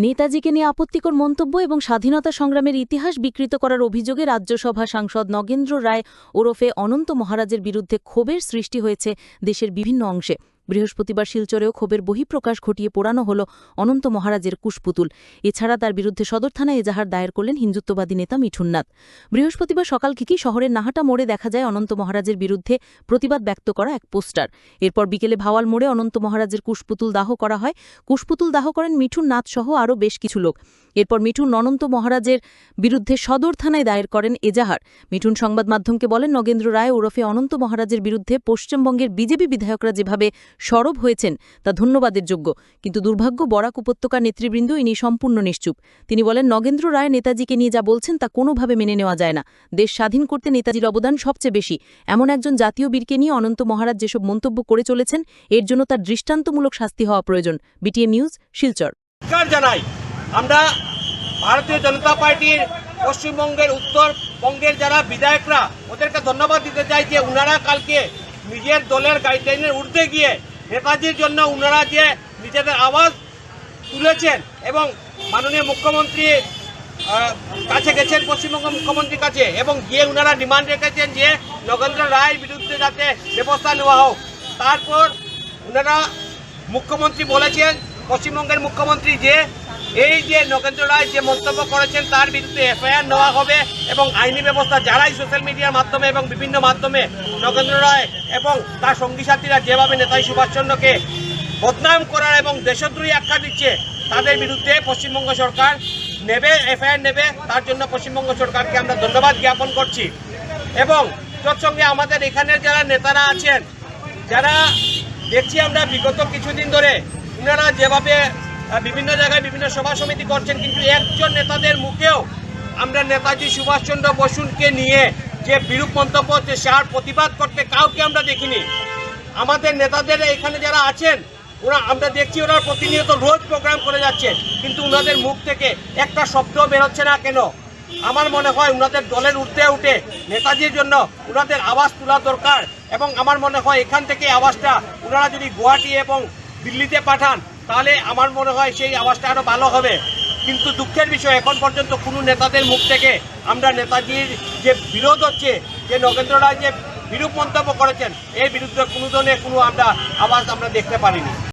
নেতাজিকে নিয়ে আপত্তিকর মন্তব্য এবং স্বাধীনতা সংগ্রামের ইতিহাস বিকৃত করার অভিযোগে রাজ্যসভা সাংসদ নগেন্দ্র রায় ওরফে অনন্ত মহারাজের বিরুদ্ধে ক্ষোভের সৃষ্টি হয়েছে দেশের বিভিন্ন অংশে। বৃহস্পতিবার শিলচরেও ক্ষোভের বহিঃপ্রকাশ ঘটিয়ে পোড়ানো হল অনন্ত মহারাজের কুশপুতুল। এছাড়া তার বিরুদ্ধে সদর থানায় এজাহার দায়ের করলেন হিন্দুত্ববাদী নেতা মিঠুন নাথ। বৃহস্পতিবার সকাল থেকেই শহরের নাহাটা মোড়ে দেখা যায় অনন্ত মহারাজের বিরুদ্ধে প্রতিবাদ ব্যক্ত করা এক পোস্টার। এরপর বিকেলে ভাওয়াল মোড়ে অনন্ত মহারাজের কুশপুতুল দাহ করা হয়। কুশপুতুল দাহ করেন মিঠুন নাথ সহ আরও বেশ কিছু লোক। এরপর মিঠুন অনন্ত মহারাজের বিরুদ্ধে সদর থানায় দায়ের করেন এজাহার। মিঠুন সংবাদ মাধ্যমকে বলেন, নগেন্দ্র রায় ওরফে অনন্ত মহারাজের বিরুদ্ধে পশ্চিমবঙ্গের বিজেপি বিধায়করা যেভাবে সরব হয়েছেন তা ধন্যবাদের যোগ্য, কিন্তু দুর্ভাগ্য বরাক উপত্যকার নেতৃবৃন্দ ইনি সম্পূর্ণ নিশ্চুপ। তিনি বলেন, নগেন্দ্র রায় নেতাজিকে নিয়ে যা বলছেন তা কোনোভাবে মেনে নেওয়া যায় না। দেশ স্বাধীন করতে নেতাজির অবদান সবচেয়ে বেশি। এমন একজন জাতীয় বীরকে নিয়ে অনন্ত মহারাজ যেসব মন্তব্য করে চলেছেন, এর জন্য তার দৃষ্টান্তমূলক শাস্তি হওয়া প্রয়োজন। BTM news, Silchar. জানাই আমরা ভারতীয় জনতা পার্টির পশ্চিমবঙ্গের উত্তরবঙ্গের যারা বিধায়করা, ওদেরকে ধন্যবাদ দিতে চাই যে উনারা কালকে নিজের দলের গাইডলাইনের ঊর্ধ্বে গিয়ে নেতাজির জন্য উনারা যে নিজেদের আওয়াজ তুলেছেন এবং মাননীয় মুখ্যমন্ত্রী কাছে গেছেন, পশ্চিমবঙ্গ মুখ্যমন্ত্রীর কাছে, এবং গিয়ে উনারা ডিমান্ড রেখেছেন যে নগেন্দ্র রায়ের বিরুদ্ধে যাতে ব্যবস্থা নেওয়া হোক। তারপর উনারা মুখ্যমন্ত্রী বলেছেন, পশ্চিমবঙ্গের মুখ্যমন্ত্রী, যে এই যে নগেন্দ্র রায় যে মন্তব্য করেছেন তার বিরুদ্ধে এফআইআর নেওয়া হবে এবং আইনি ব্যবস্থা যারাই সোশ্যাল মিডিয়ার মাধ্যমে এবং বিভিন্ন মাধ্যমে নগেন্দ্র রায় এবং তার সঙ্গী সাথীরা যেভাবে নেতাজি সুভাষচন্দ্রকে বদনাম করার এবং দেশদ্রোহী আখ্যা দিচ্ছে, তাদের বিরুদ্ধে পশ্চিমবঙ্গ সরকার নেবে, এফআইআর নেবে। তার জন্য পশ্চিমবঙ্গ সরকারকে আমরা ধন্যবাদ জ্ঞাপন করছি। এবং তৎসঙ্গে আমাদের এখানের যারা নেতারা আছেন, যারা দেখছি আমরা বিগত কিছুদিন ধরে ওনারা যেভাবে বিভিন্ন জায়গায় বিভিন্ন সভা সমিতি করছেন, কিন্তু একজন নেতাদের মুখেও আমরা নেতাজি সুভাষচন্দ্র বসুকে নিয়ে যে বিরূপ মন্তব্য হচ্ছে তার প্রতিবাদ করতে কাউকে আমরা দেখিনি। আমাদের নেতাদের এখানে যারা আছেন আমরা দেখছি ওরা প্রতিনিয়ত রোজ প্রোগ্রাম করে যাচ্ছে, কিন্তু ওনাদের মুখ থেকে একটা শব্দ বেরোচ্ছে না কেন? আমার মনে হয় ওনাদের দলের ঊর্ধ্বে উঠে নেতাজির জন্য ওনাদের আওয়াজ তোলা দরকার। এবং আমার মনে হয় এখান থেকে আওয়াজটা ওনারা যদি গুয়াহাটি এবং দিল্লিতে পাঠান, তাহলে আমার মনে হয় সেই আওয়াজটা আরও ভালো হবে। কিন্তু দুঃখের বিষয়, এখন পর্যন্ত কোনো নেতাদের মুখ থেকে আমরা নেতাজির যে বিরোধ হচ্ছে, যে নগেন্দ্র রায় যে বিরূপ মন্তব্য করেছেন, এর বিরুদ্ধে কোনো ধরনের কোনো আমরা আওয়াজ আমরা দেখতে পারিনি।